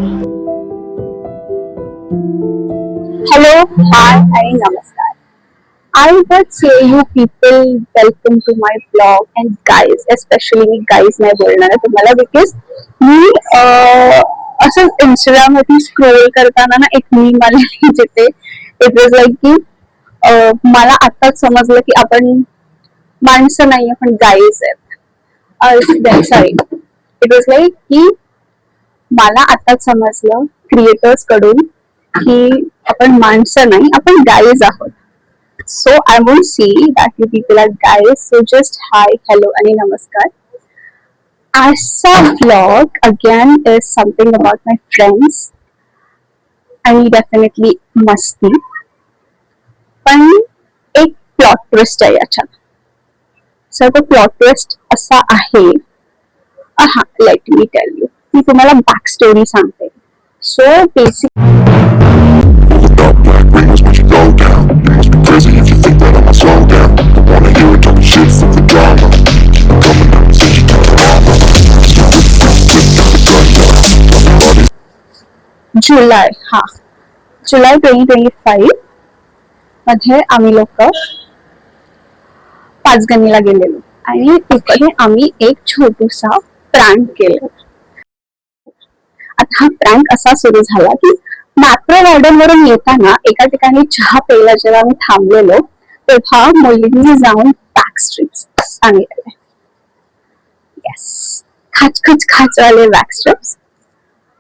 Hello, hi, and namaskar. I would say you people welcome to my blog and guys, especially me guys नाही बोलणार आहे तुम्हाला because मी असं Instagram वरती scroll करताना ना एक मीम आलेली जिथे इट वॉज लाईक की मला आताच समजलं की आपण माणसं नाही आपण गाईज आहेत. सॉरी, इट वॉज लाईक की मला आताच समजलं क्रिएटर्स कडून की आपण माणसं नाही आपण गाईज आहोत. So I won't see that you people are guys. So just hi, hello, and namaskar. Asa vlog again is something about my friends. आणि definitely मस्ती. पण एक plot twist आहे याच्यात. So तो plot twist असा आहे. Let me tell you. मी तुम्हाला back story सांगते. So basically. Crazy if you think that I'ma slow down. Don't wanna hear it talking shit from the drama. Coming out and say you got drama. जुलै 2025 मध्ये आम्ही लोक पाचगणीला गेलेलो आणि तिकडे आम्ही एक छोटूसा प्रँक केला. आता हा प्रँक असा सुरू झाला की मॅप्रो गार्डन वरून येताना एका ठिकाणी चहा प्यायला जेव्हा आम्ही थांबलेलो तेव्हा मुलींनी जाऊन बॅक स्ट्रिप्स आणलेले. येस, खाच खाचवाले बॅक स्ट्रिप्स.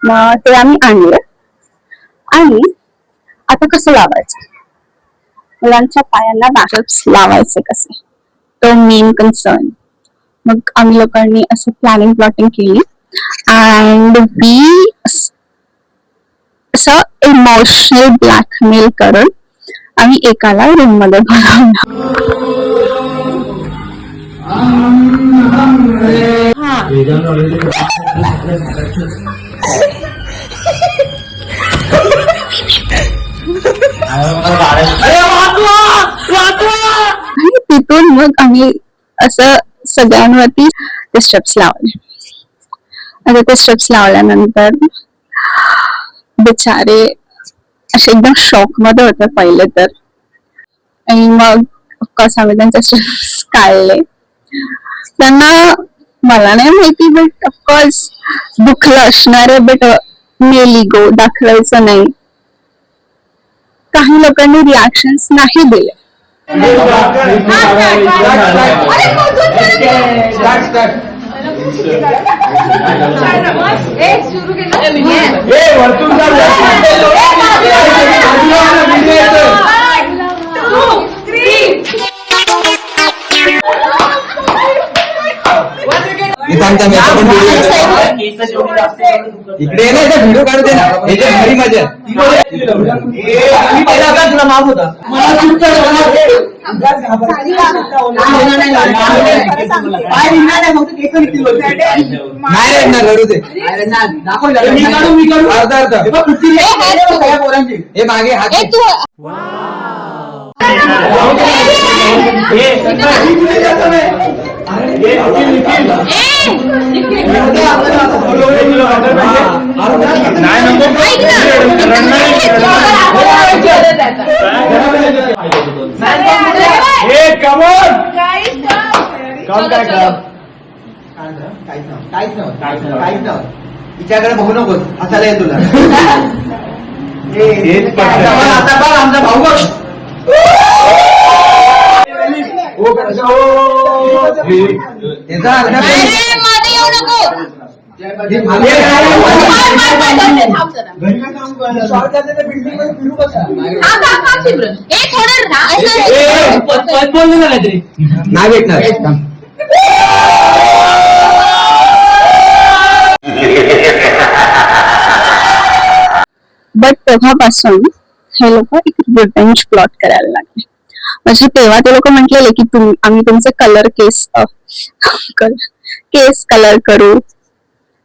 मग ते आम्ही आणले आणि आता कसं लावायचं मुलांच्या पायांना बॅक स्ट्रिप्स लावायचे कसे तो मेन कन्सर्न. मग आम्ही लोकांनी असं प्लॉटिंग केली अँड वी असं इमोशनल ब्लॅकमेल करून आम्ही एकाला रूम मध्ये बोलावलं. आणि तिथून मग आम्ही असं सगळ्यांवरती ते स्टेप्स लावले. आता ते स्टेप्स लावल्यानंतर बिचारे असे एकदम शॉक मध्ये होते पहिले तर. आणि मग ऑफकोर्स आम्ही त्यांचे स्टेप्स काढले. त्यांना मला नाही माहिती बट ऑफकोर्स दुखलं असणार आहे बट मेली गो दाखवायचं नाही. काही लोकांनी रिॲक्शन्स नाही दिले. इकडे व्हिडिओ काढू दे ना घरी मजा तुला माफ होता नाही रडू दे हे मागे हात तिच्याकडे बघू नकोस हसायला येत तुला. आता बघ आमचा भाऊ बघ नाही भेटणार. बट तेव्हापासून हे लोक एक रिव्हेंज प्लॉट करायला लागले. म्हणजे तेव्हा ते लोक म्हटलेले की आम्ही तुमचे केस कलर करू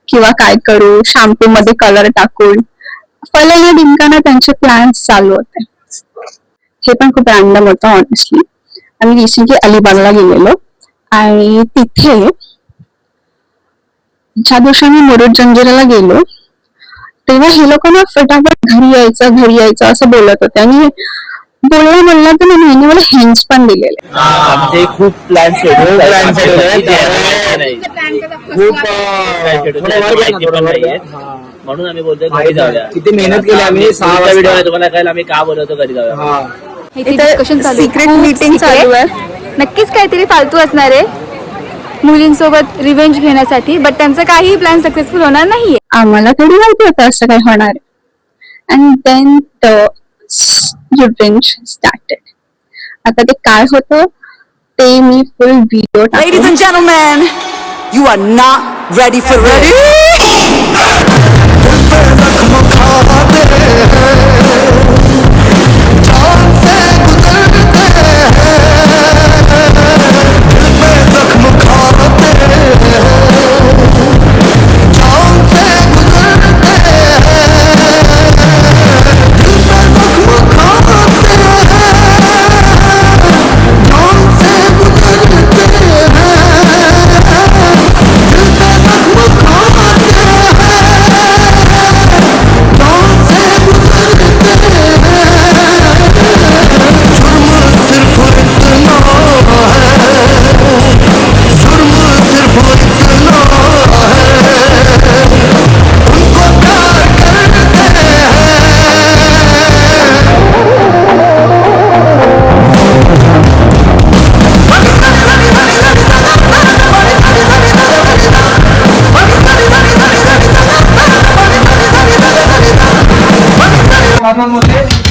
किंवा काय करू शॅम्पू मध्ये कलर टाकून फलना डिंकाना त्यांचे प्लॅन्स चालू होते. हे पण खूप रॅन्डम होतं ऑनेस्टली. आम्ही रिसेंटली अलिबागला गेलेलो आणि तिथे ज्या दिवशी आम्ही मुरुड जंजिराला गेलो तेव्हा हे लोक ना फटाफट घरी यायचं असं बोलत होते आणि बोलला तर ना महिने मला हिंट्स पण दिलेले. आमचे खूप प्लॅन शेड्यूल म्हणून आम्ही बोलतोय घरी जाऊया. किती मेहनत केली आम्ही 6 व्हिडिओ वाजता. तुम्हाला कळेल आम्ही का बोलवतो घरी जाऊया. डिस्कशन सिक्रेट मीटिंग चालू आहे. नक्कीच काहीतरी फालतू असणार आहे मुलींसोबत रिव्हेंज घेण्यासाठी, बट त्यांचं काही प्लॅन सक्सेसफुल होणार नाहीये. आम्हाला थोडी माहिती होतं असं काही होणार. And then the revenge started. आता ते काय होतं ते मी full video Ladies and gentlemen, you are not ready for this.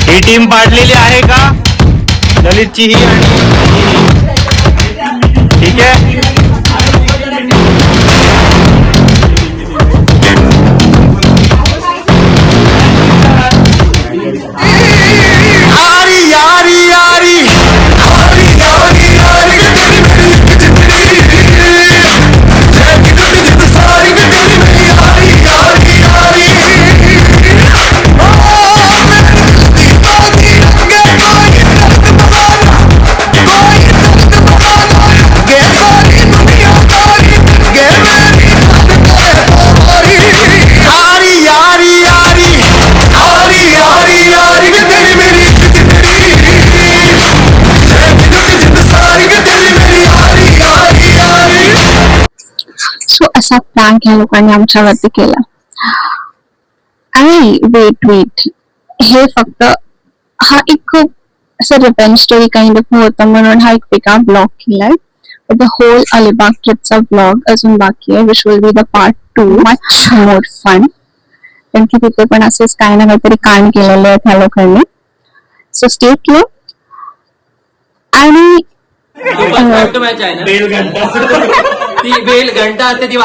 ही टीम पाडलेली आहे का ललितची ही आणि ठीक आहे. सो असा प्रँक ह्या लोकांनी आमच्यावरती केला. आणि वेट हे फक्त हा एक खूप असं रिव्हेंज स्टोरी काइंड ऑफ होतं म्हणून हा एक वेगळा ब्लॉग केलाय. द होल अलिबाग ट्रिपचा ब्लॉग अजून बाकी आहे, which will be the part 2. Much more fun. कारण की तिथे पण असेच काही ना काहीतरी कांड केलेले आहेत ह्या लोकांनी. So stay tune. आणि बेल घंटा असते ती